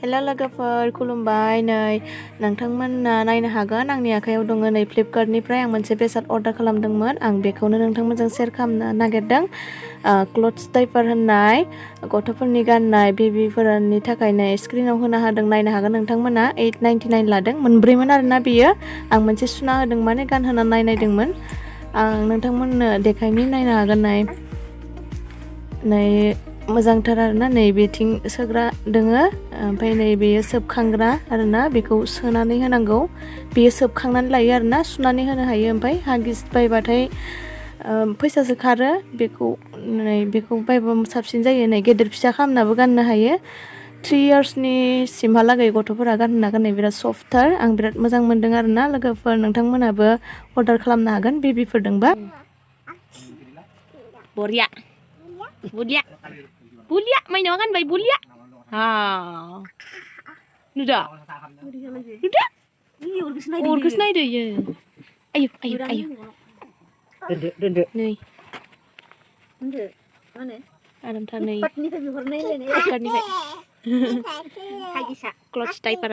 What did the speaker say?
Hello लोगोफोर खुलुमबाय नै नोंथांमोना नायनो हागोन आंनि आखायाव दङ नै फ्लिपकार्टनिफ्राय आं मोनसे बेसाद अर्डार खालामदोंमोन आं बेखौनो नोंथांमोनजों शेयार खालामनो नागिरदों क्लथ्स डाइपार होननाय गथ'फोरनि गाननाय बेबिफोरनि थाखाय नै स्क्रिनाव होना होदों नायनो हागोन नोंथांमोना 8.99 लादों मोनब्रैमोन आरोना बियो आं मोनसे सुना होदों माने गानहोना नायनायदोंमोन आं नोंथांमोननो देखायनि नायनो हागोन नै mwjangtar आरोना नै बेथिं सोग्रा दोङो ओमफ्राय नै बेयो सोबखांग्रा आरोना बेखौ सोनानै होनांगौ बेयो सोबखांनानै लायो आरोना सुनानै होनो हायो ओमफ्राय हागिस बायबाथाय फैसासो खारो बेखौ बायबा साबसिन जायो नै गेदेर फिसा खालामनाबो गाननो हायो 3 इयार्सनि सिमहालागै गथ'फोरा गाननो हागोन नै बिराद सफ्टथार आं बिराद मोजां मोनदों आरोना लोगोफोर नोंथांमोनाबो अर्डार खालामनो हागोन बेबिफोरदोंबा Boria, bulia, bulia, main orang bayi bulia. Ha, nuda, nuda. Urus naik deh ya. Ayo, ayo, ayo. Dendek, nih. Dendek, mana? Adam tar nih. Pat nih tapi warna ini. Pat nih. Clutch diaper.